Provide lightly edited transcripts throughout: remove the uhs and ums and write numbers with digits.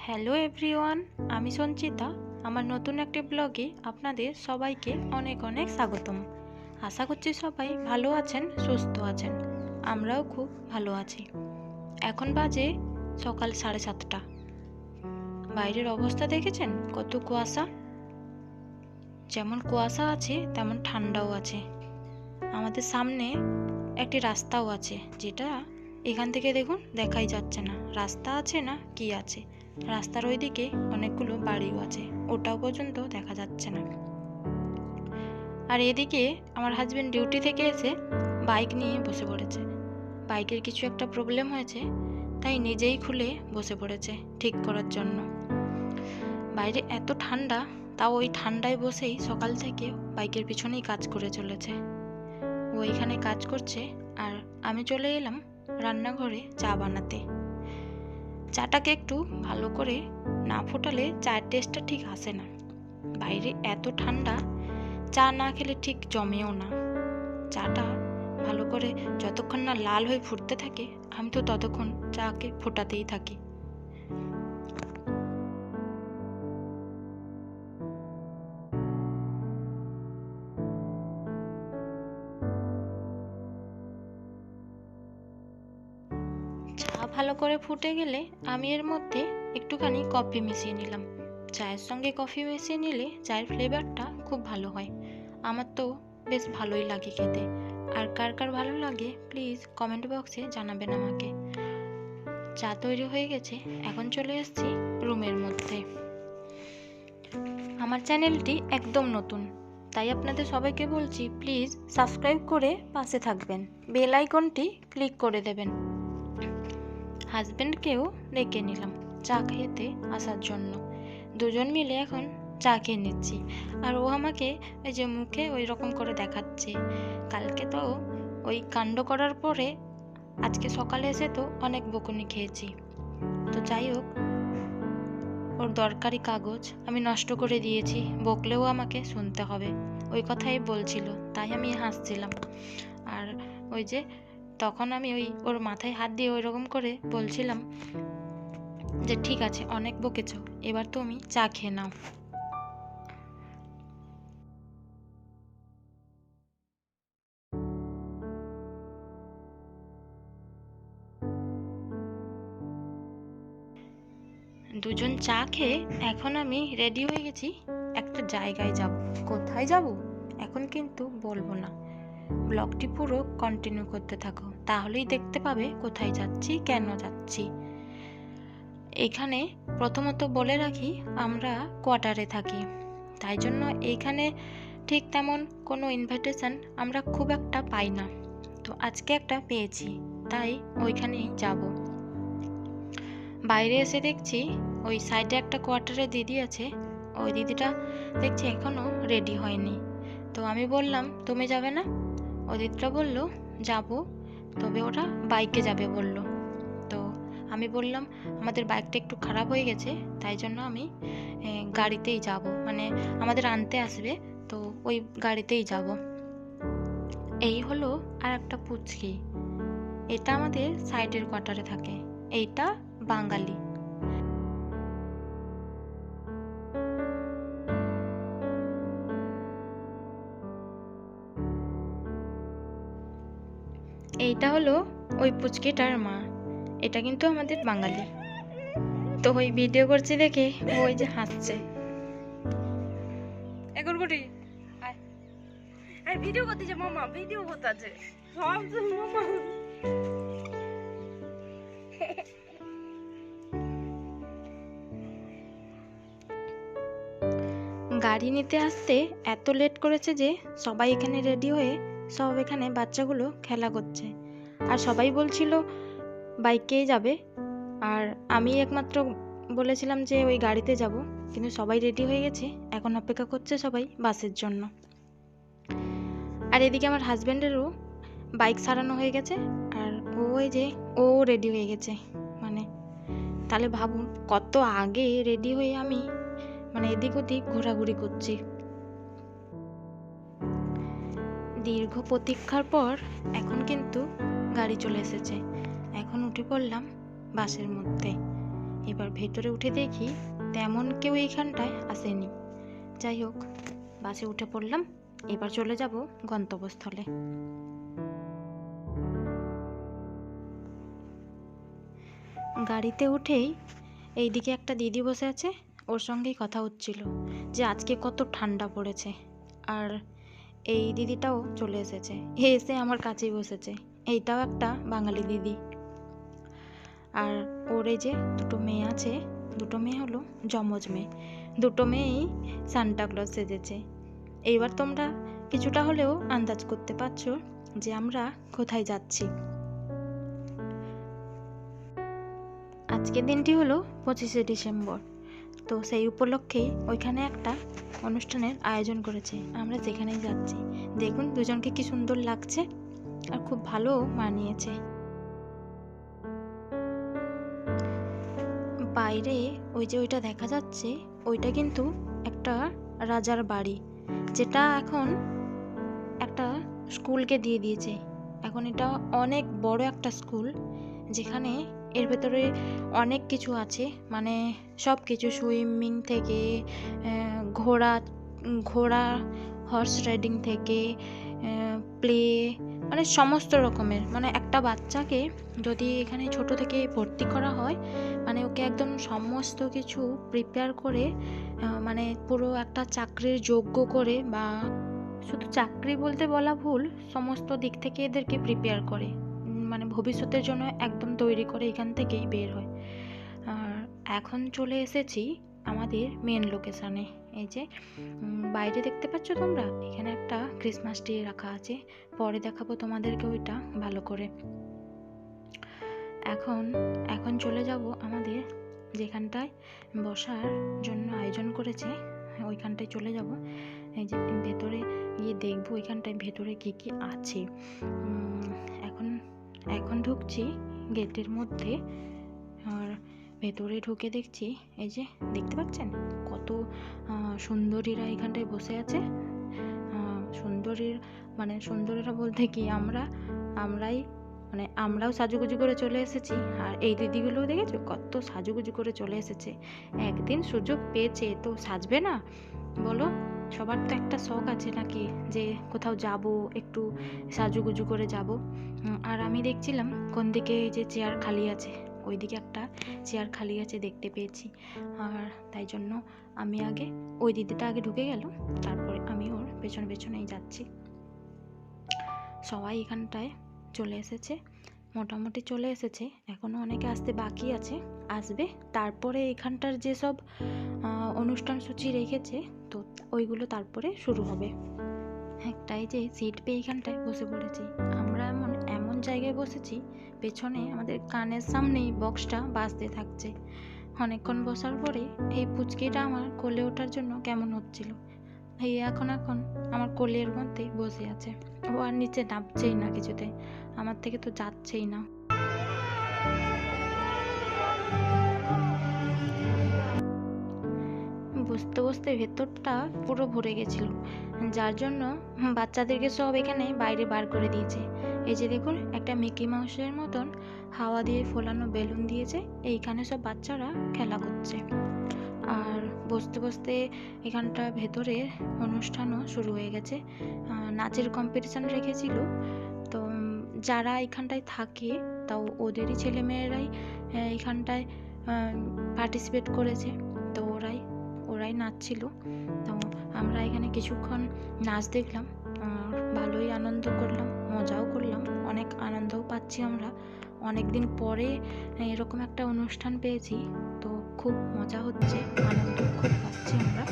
Hello everyone, আমি সঞ্চিতা। আমার নতুন একটি ব্লগে আপনাদের সবাইকে অনেক অনেক স্বাগতম। আশা করছি সবাই ভালো আছেন, সুস্থ আছেন। আমরাও খুব ভালো আছি। এখন বাজে সকাল 7:30। বাইরের অবস্থা দেখেছেন কত কুয়াশা। যেমন কুয়াশা আছে তেমন ঠান্ডাও আছে। আমাদের সামনে একটি রাস্তাও আছে, যেটা এখান থেকে দেখুন দেখাই যাচ্ছে না রাস্তা আছে না কি আছে। রাস্তার ওইদিকে অনেকগুলো বাড়িও আছে, ওটাও পর্যন্ত দেখা যাচ্ছে না। আর এদিকে আমার হাজবেন্ড ডিউটি থেকে এসে বাইক নিয়ে বসে পড়েছে। বাইকের কিছু একটা প্রবলেম হয়েছে, তাই নিজেই খুলে বসে পড়েছে ঠিক করার জন্য। বাইরে এত ঠান্ডা, তাও ওই ঠান্ডায় বসেই সকাল থেকে বাইকের পিছনেই কাজ করে চলেছে। ও এখানে কাজ করছে আর আমি চলে এলাম রান্নাঘরে চা বানাতে। চাটাকে একটু ভালো করে না ফোটালে চায়ের টেস্টটা ঠিক আসে না। বাইরে এত ঠান্ডা, চা না খেলে ঠিক জমেও না। চাটা ভালো করে যতক্ষণ না লাল হয়ে ফুটতে থাকে, আমি তো ততক্ষণ চাকে ফোটাতেই থাকি। চা ভালো করে ফুটে গেলে আমি এর মধ্যে একটুখানি কফি মিশিয়ে নিলাম। চায়ের সঙ্গে কফি মিশিয়ে নিলে চায়ের ফ্লেভারটা খুব ভালো হয়। আমার তো বেশ ভালোই লাগে খেতে। আর কার কার ভালো লাগে প্লিজ কমেন্ট বক্সে জানাবেন আমাকে। চা তৈরি হয়ে গেছে, এখন চলে এসেছি রুমের মধ্যে। আমার চ্যানেলটি একদম নতুন, তাই আপনাদের সবাইকে বলছি প্লিজ সাবস্ক্রাইব করে পাশে থাকবেন, বেল আইকনটি ক্লিক করে দেবেন। হাজব্যান্ডকেও ডেকে নিলাম চা খেতে আসার জন্য। দুজন মিলে এখন চা খেয়ে নিচ্ছি। আর ও আমাকে ওই যে মুখে ওই রকম করে দেখাচ্ছে। কালকে তো ওই কাণ্ড করার পরে আজকে সকালে এসে তো অনেক বকুনি খেয়েছি। তো যাই হোক, ওর দরকারি কাগজ আমি নষ্ট করে দিয়েছি, বকলেও আমাকে শুনতে হবে, ওই কথাই বলছিল, তাই আমি হাসছিলাম। আর ওই যে তখন আমি ওর মাথায় হাত দিয়ে ওই রকম করে বলছিলাম যে ঠিক আছে, অনেক বকেছো, এবার তুমি চা খেয়ে নাও। দুজন চা খেয়ে এখন আমি রেডি হয়ে গেছি, একটা জায়গায় যাব। কোথায় যাব এখন কিন্তু বলবো না, ব্লগটি পুরো কন্টিনিউ করতে থাকো, তাহলেই দেখতে পাবে কোথায় যাচ্ছি, কেন যাচ্ছি। এখানে প্রথমত বলে রাখি, আমরা কোয়ার্টারে থাকি, তাই জন্য এইখানে ঠিক তেমন কোনো ইনভাইটেশন আমরা খুব একটা পাই না। তো আজকে একটা পেয়েছি, তাই ওইখানেই যাব। বাইরে এসে দেখছি ওই সাইডে একটা কোয়ার্টারে দিদি আছে, ওই দিদিটা দেখছি এখনো রেডি হয়নি। তো আমি বললাম তুমি যাবে না? ওই দিদিটা বলল যাব, তবে ওরা বাইকে যাবে বলল। তো আমি বললাম আমাদের বাইকটা একটু খারাপ হয়ে গেছে, তাই জন্য আমি গাড়িতেই যাব, মানে আমাদের আনতে আসবে, তো ওই গাড়িতেই যাব। এই হলো আর একটা পুচকি, এটা আমাদের সাইডের কোয়ার্টারে থাকে, এইটা বাঙালি। এইটা হলো ওই পুচকিটার মা, এটা কিন্তু আমাদের বাঙালি। তো ওই ভিডিও করছি দেখে ওই যে হাসছে। এখন করি ভিডিও করতেছে মামা, ভিডিও করতেছে সব মামা। গাড়ি নিতে আসতে এত লেট করেছে যে সবাই এখানে রেডি হয়ে সব এখানে বাচ্চাগুলো খেলা করছে। আর সবাই বলছিল বাইকেই যাবে, আর আমি একমাত্র বলেছিলাম যে ওই গাড়িতে যাব। কিন্তু সবাই রেডি হয়ে গেছে, এখন অপেক্ষা করছে সবাই বাসের জন্য। আর এদিকে আমার হাজব্যান্ডেরও বাইক সারানো হয়ে গেছে, আর ওই যে ও রেডি হয়ে গেছে। মানে তাহলে ভাবুন কত আগে রেডি হয়ে আমি মানে এদিক ওদিক ঘোরাঘুরি করছি। দীর্ঘ প্রতীক্ষার পর এখন কিন্তু গাড়ি চলে এসেছে। এখন উঠে পড়লাম বাসের মধ্যে। এবার ভেতরে উঠে দেখি তেমন কেউ এইখানটায় আসেনি। যাই হোক, বাসে উঠে পড়লাম। এবার চলে যাব গন্তব্যস্থলে। গাড়িতে উঠেই এইদিকে একটা দিদি বসে আছে, ওর সঙ্গেই কথা হচ্ছিল যে আজকে কত ঠান্ডা পড়েছে। আর এই দিদিটাও চলে এসেছে, এসে আমার কাছেই বসেছে। এইটাও একটা বাঙালি দিদি। আর ওর এই যে দুটো মেয়ে আছে, দুটো মেয়ে হলো যমজ মেয়ে, দুটো মেয়েই সান্টাক্লজ সেজেছে। এইবার তোমরা কিছুটা হলেও আন্দাজ করতে পারছো যে আমরা কোথায় যাচ্ছি। আজকের দিনটি হলো 25শে ডিসেম্বর। তো সেই উপলক্ষেই ওইখানে একটা অনুষ্ঠানের আয়োজন করেছে, আমরা যেখানেই যাচ্ছি। দেখুন দুজনকে কি সুন্দর লাগছে, আর খুব ভালো মানিয়েছে। বাইরে ওই যে ওইটা দেখা যাচ্ছে, ওইটা কিন্তু একটা রাজার বাড়ি, যেটা এখন একটা স্কুলকে দিয়ে দিয়েছে। এখন এটা অনেক বড় একটা স্কুল, যেখানে এর ভেতরে অনেক কিছু আছে, মানে সব কিছু, সুইমিং থেকে ঘোড়া ঘোড়া হর্স রাইডিং থেকে প্লে, মানে সমস্ত রকমের। মানে একটা বাচ্চাকে যদি এখানে ছোট থেকে ভর্তি করা হয়, মানে ওকে একদম সমস্ত কিছু প্রিপেয়ার করে, মানে পুরো একটা চাকরির যোগ্য করে, বা শুধু চাকরি বলতে বলা ভুল, সমস্ত দিক থেকে এদেরকে প্রিপেয়ার করে, মানে ভবিষ্যতের জন্য একদম তৈরি করে এখান থেকেই বের হয়। আর এখন চলে এসেছি আমাদের মেন লোকেশানে। এই যে বাইরে দেখতে পাচ্ছ তোমরা, এখানে একটা ক্রিসমাস ট্রি রাখা আছে, পরে দেখাবো তোমাদেরকে ওইটা ভালো করে। এখন চলে যাব আমাদের যেখানটায় বসার জন্য আয়োজন করেছে, ওইখানটায় চলে যাব। এই যে ভেতরে গিয়ে দেখবো ওইখানটায় ভেতরে কি কি আছে। এখন ঢুকছি গেটের মধ্যে, আর ভেতরে ঢুকে দেখছি এই যে দেখতে পাচ্ছেন কত সুন্দরীরা এখানটায় বসে আছে। সুন্দরীরা বলতে কি, আমরাও সাজুগুজু করে চলে এসেছি। আর এই দিদিগুলোও দেখেছো কত সাজুগুজু করে চলে এসেছে। একদিন সুযোগ পেয়েছে তো সাজবে না বলো? সবার তো একটা শখ আছে নাকি, যে কোথাও যাব একটু সাজুগুজু করে যাব। আর আমি দেখছিলাম কোন দিকে যে চেয়ার খালি আছে, ওইদিকে একটা চেয়ার খালি আছে দেখতে পেয়েছি। আর তাই জন্য আমি ওই দিদিটা আগে ঢুকে গেল, তারপরে আমি ওর পেছনেই যাচ্ছি। সবাই এখানটায় চলে এসেছে, মোটামুটি চলে এসেছে। এখনও অনেকে আসতে বাকি আছে, আসবে। তারপরে এখানটার যেসব অনুষ্ঠান সূচি রেখেছে, তো ওইগুলো তারপরে শুরু হবে। একটাই যে সিট পেয়ে এখানটায় বসে পড়েছি। আমরা এমন জায়গায় বসেছি, পেছনে আমাদের কানের সামনেই বক্সটা বাজতে থাকছে। অনেকক্ষণ বসার পরে এই পুচকিটা আমার কোলে ওঠার জন্য কেমন হচ্ছিল। এই এখন আমার কোলের মধ্যে বসে আছে, ও আর নিচে নামছেই না কিছুতে, আমার থেকে তো যাচ্ছেই না। বসতে বসতে ভেতরটা পুরো ভরে গেছিল, যার জন্য বাচ্চাদেরকে সব এখানে বাইরে বার করে দিয়েছে। এই যে দেখুন, একটা মিকি মাউসের মতন হাওয়া দিয়ে ফোলানো বেলুন দিয়েছে, এইখানে সব বাচ্চারা খেলা করছে। আর বসতে বসতে এখানটা ভেতরে অনুষ্ঠানও শুরু হয়ে গেছে। নাচের কম্পিটিশান রেখেছিল, তো যারা এখানটায় থাকে তাও ওদেরই ছেলেমেয়েরাই এখানটায় পার্টিসিপেট করেছে, তো ওরাই নাচছিল। তো আমরা এখানে কিছুক্ষণ নাচ দেখলাম, ভালোই আনন্দ করলাম, মজাও করলাম, অনেক আনন্দও পাচ্ছি আমরা। অনেক দিন পরে এরকম একটা অনুষ্ঠান পেয়েছি, তো খুব মজা হচ্ছে, আনন্দ খুব পাচ্ছি আমরা।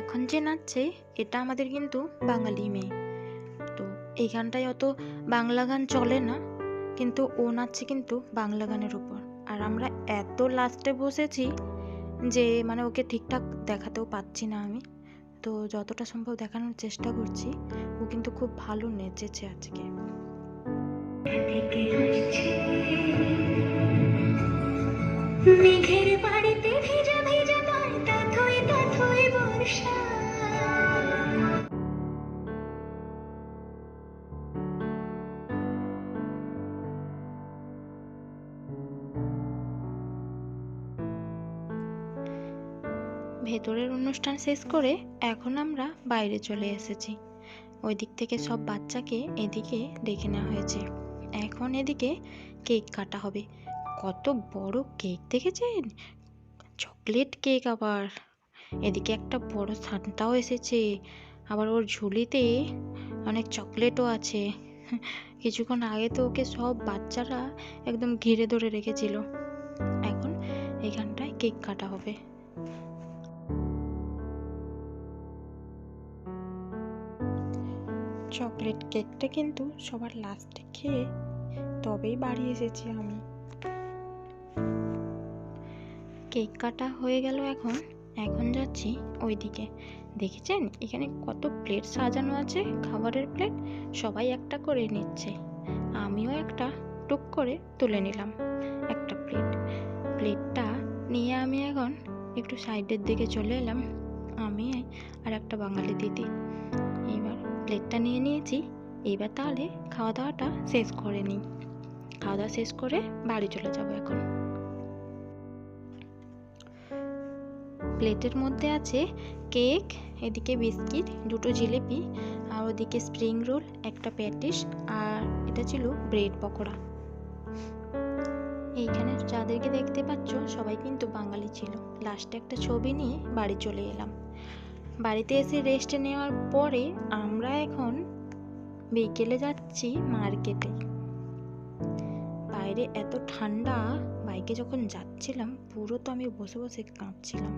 এখন যে নাচছে এটা আমাদের কিন্তু বাঙালি মেয়ে, তো এইখানটায় অত বাংলা গান চলে না, কিন্তু ও নাচছে কিন্তু বাংলা গানের উপর। আর আমরা এত লাস্টে বসেছি যে মানে ওকে ঠিকঠাক দেখাতেও পাচ্ছি না আমি, তো যতটা সম্ভব দেখানোর চেষ্টা করছি। ও কিন্তু খুব ভালো নেচেছে আজকে। থেকে হাসছে মেঘের বাড়িতে ভেজা ভেজা পায় তাথই তাথই বর্ষা। ভেতরের অনুষ্ঠান শেষ করে এখন আমরা বাইরে চলে এসেছি। ওই দিক থেকে সব বাচ্চাকে এদিকে ডেকে নেওয়া হয়েছে। এখন এদিকে কেক কাটা হবে। কত বড় কেক দেখেছেন? চকলেট কেক আবার। এদিকে একটা বড় সান্তাও এসেছে, আবার ওর ঝুলিতে অনেক চকলেটও আছে। কিছুক্ষণ আগে তো ওকে সব বাচ্চারা একদম ঘিরে ধরে রেখেছিল। এখন এখানটায় কেক কাটা হবে। চকলেট কেকটা কিন্তু সবার লাস্টে খেয়ে তবেই বাড়ি এসেছি আমি। কেক কাটা হয়ে গেল। এখন এখন যাচ্ছি ওইদিকে। দেখেছেন এখানে কত প্লেট সাজানো আছে, খাবারের প্লেট। সবাই একটা করে নিচ্ছে, আমিও একটা টুক করে তুলে নিলাম একটা প্লেটটা নিয়ে আমি এখন একটু সাইডের দিকে চলে এলাম। আমি আর একটা বাঙালি দিদি এবার প্লেটটা নিয়ে নিয়েছি। এবার তাহলে খাওয়া দাওয়াটা শেষ করে নিই। খাওয়া দাওয়া শেষ করে বাড়ি চলে যাব। এখন প্লেটের মধ্যে আছে কেক, এদিকে বিস্কিট, দুটো জিলিপি, আর ওদিকে স্প্রিং রোল, একটা প্যাটিস, আর এটা ছিল ব্রেড পকোড়া। এইখানে যাদেরকে দেখতে পাচ্ছ সবাই কিন্তু বাঙালি ছিল। লাস্টে একটা ছবি নিয়ে বাড়ি চলে এলাম। বাড়িতে এসে রেস্ট নেওয়ার পরে আমরা এখন বিকেলে যাচ্ছি মার্কেটে। বাইরে এত ঠান্ডা, বাইকে যখন যাচ্ছিলাম পুরো তো আমি বসে বসে কাঁপছিলাম।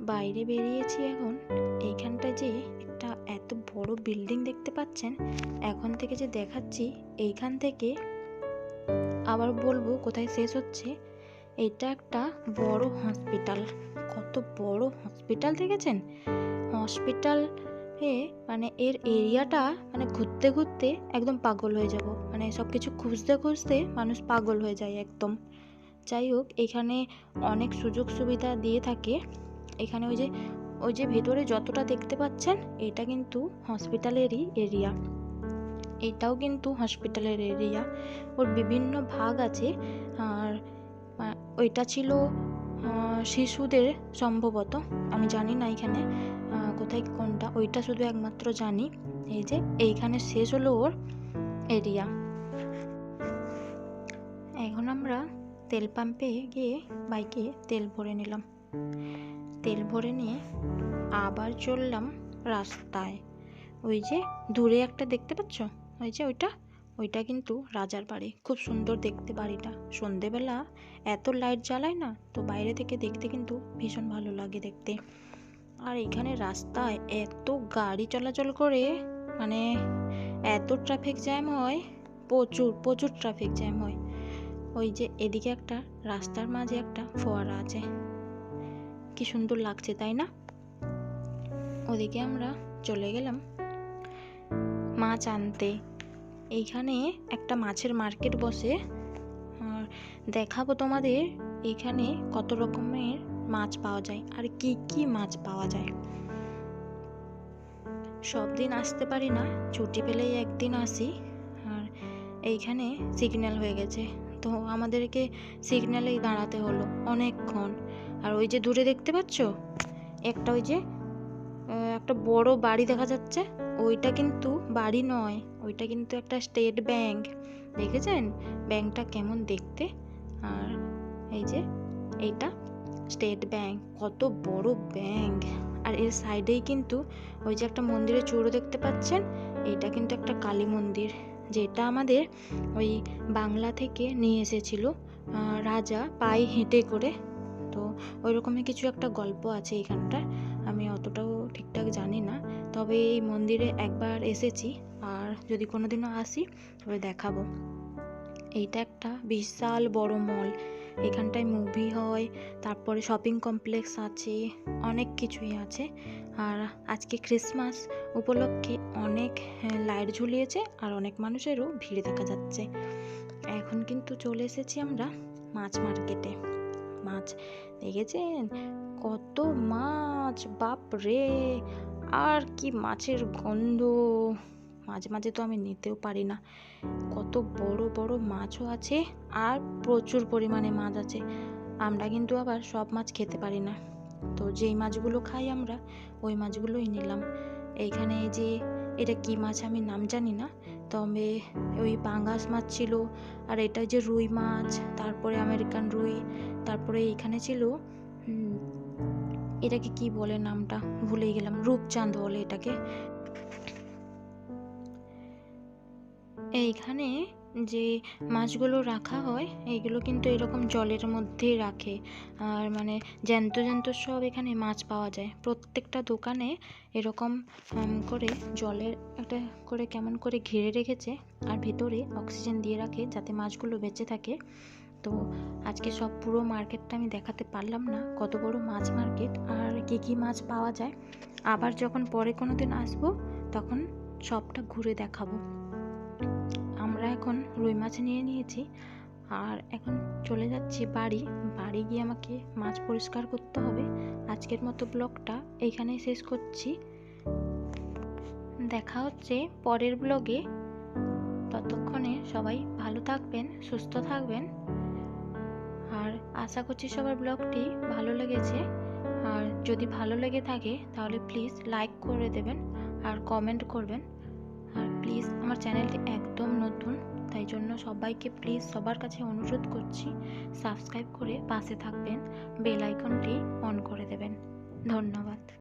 বাইরে বেরিয়েছি এখন। এইখানটা যে একটা এত বড় বিল্ডিং দেখতে পাচ্ছেন, এখন থেকে যে দেখাচ্ছি এইখান থেকে আবার বলবো কোথায় শেষ হচ্ছে। এটা একটা বড় হসপিটাল। কত বড় হসপিটাল দেখেছেন? হসপিটাল মানে এর এরিয়াটা মানে ঘুরতে ঘুরতে একদম পাগল হয়ে যাব। মানে সব কিছু খুঁজতে খুঁজতে মানুষ পাগল হয়ে যায় একদম। যাই হোক, এখানে অনেক সুযোগ সুবিধা দিয়ে থাকে। এখানে ওই যে ভেতরে যতটা দেখতে পাচ্ছেন এটা কিন্তু হসপিটালেরই এরিয়া। এটাও কিন্তু হসপিটালের এরিয়া। ওর বিভিন্ন ভাগ আছে। আর ওইটা ছিল শিশুদের সম্ভবত, আমি জানি না এখানে কোথায় কোনটা, ওইটা শুধু একমাত্র জানি। এই যে এইখানে শেষ হলো ওর এরিয়া। এখন আমরা তেল পাম্পে গিয়ে বাইকে তেল ভরে নিলাম। তেল ভরে নিয়ে আবার চললাম রাস্তায়। ওই যে দূরে একটা দেখতে পাচ্ছ, ওই যে ওইটা কিন্তু রাজার বাড়ি। খুব সুন্দর দেখতে বাড়িটা। সন্ধেবেলা এত লাইট জ্বালায় না, তো বাইরে থেকে দেখতে কিন্তু ভীষণ ভালো লাগে দেখতে। আর এখানে রাস্তায় এত গাড়ি চলাচল করে, মানে এত ট্রাফিক জ্যাম হয়, প্রচুর ট্রাফিক জ্যাম হয়। ওই যে এদিকে একটা রাস্তার মাঝে একটা ফোয়ারা আছে, কি সুন্দর লাগছে তাই না? ওদিকে আমরা চলে গেলাম মাছ আনতে। এইখানে একটা মাছের মার্কেট বসে। আর দেখাবো তোমাদের এখানে কত রকমের মাছ পাওয়া যায় আর কি কি মাছ পাওয়া যায়। সব দিন আসতে পারি না, ছুটি পেলেই একদিন আসি। আর এইখানে সিগন্যাল হয়ে গেছে, তো আমাদেরকে সিগন্যালেই দাঁড়াতে হলো অনেকক্ষণ। আর ওই যে দূরে দেখতে পাচ্ছ একটা, ওই যে একটা বড় বাড়ি দেখা যাচ্ছে, ওইটা কিন্তু বাড়ি নয়, ওইটা কিন্তু একটা স্টেট ব্যাংক। দেখেছেন ব্যাংকটা কেমন দেখতে? আর এই যে এইটা স্টেট ব্যাংক, কত বড় ব্যাংক। আর এর সাইডেই কিন্তু ওই যে একটা মন্দিরের চূড়ো দেখতে পাচ্ছেন, এইটা কিন্তু একটা কালী মন্দির, যেটা আমাদের ওই বাংলা থেকে নিয়ে এসেছিল রাজা পায়ে হেঁটে করে। তো ওই রকমই কিছু একটা গল্প আছে এইখানটায়, আমি অতটাও ঠিকঠাক জানি না। তবে এই মন্দিরে একবার এসেছি, আর যদি কোনোদিনও আসি তবে দেখাবো। এইটা একটা বিশাল বড় মল। এখানটায় মুভি হয়, তারপরে শপিং কমপ্লেক্স আছে, অনেক কিছুই আছে। আর আজকে ক্রিসমাস উপলক্ষে অনেক লাইট ঝুলিয়েছে আর অনেক মানুষেরও ভিড় দেখা যাচ্ছে। এখন কিন্তু চলে এসেছি আমরা মাছ মার্কেটে। মাছ দেখেছেন কত মাছ, বাপ রে! আর কি মাছের গন্ধ! মাঝে মাঝে তো আমি নিতেও পারি না। কত বড় বড় মাছও আছে আর প্রচুর পরিমাণে মাছ আছে। আমরা কিন্তু আবার সব মাছ খেতে পারি না, তো যেই মাছগুলো খাই আমরা ওই মাছগুলোই নিলাম। এইখানে এই যে এটা কি মাছ আমি নাম জানি না, তবে ওই পাঙ্গাস মাছ ছিল, আর এটা যে রুই মাছ, তারপরে আমেরিকান রুই, তারপরে এইখানে ছিল এটাকে কি বলে নামটা ভুলেই গেলাম, রূপচাঁদ বলে এটাকে। এইখানে যে মাছগুলো রাখা হয় এইগুলো কিন্তু এরকম জলের মধ্যেই রাখে, আর মানে জ্যান্ত জ্যান্ত সব এখানে মাছ পাওয়া যায়। প্রত্যেকটা দোকানে এরকম করে জলের একটা করে কেমন করে ঘিরে রেখেছে, আর ভেতরে অক্সিজেন দিয়ে রাখে যাতে মাছগুলো বেঁচে থাকে। তো আজকে সব পুরো মার্কেটটা আমি দেখাতে পারলাম না, কত বড় মাছ মার্কেট আর কী কী মাছ পাওয়া যায়। আবার যখন পরে কোনো দিন আসবো তখন সবটা ঘুরে দেখাবো। আমরা এখন রুই মাছ নিয়ে নিয়েছি আর এখন চলে যাচ্ছি বাড়ি গিয়ে আমাকে মাছ পরিষ্কার করতে হবে। আজকের মতো ব্লগটা এইখানেই শেষ করছি। দেখা হচ্ছে পরের ব্লগে। ততক্ষণে সবাই ভালো থাকবেন, সুস্থ থাকবেন, আর আশা করছি সবার ব্লগটি ভালো লেগেছে। আর যদি ভালো লেগে থাকে তাহলে প্লিজ লাইক করে দেবেন আর কমেন্ট করবেন। আর প্লিজ আমার চ্যানেলটি একদম নতুন, তাই জন্য সবাইকে প্লিজ সবার কাছে অনুরোধ করছি সাবস্ক্রাইব করে পাশে থাকবেন, বেল আইকনটি অন করে দেবেন। ধন্যবাদ।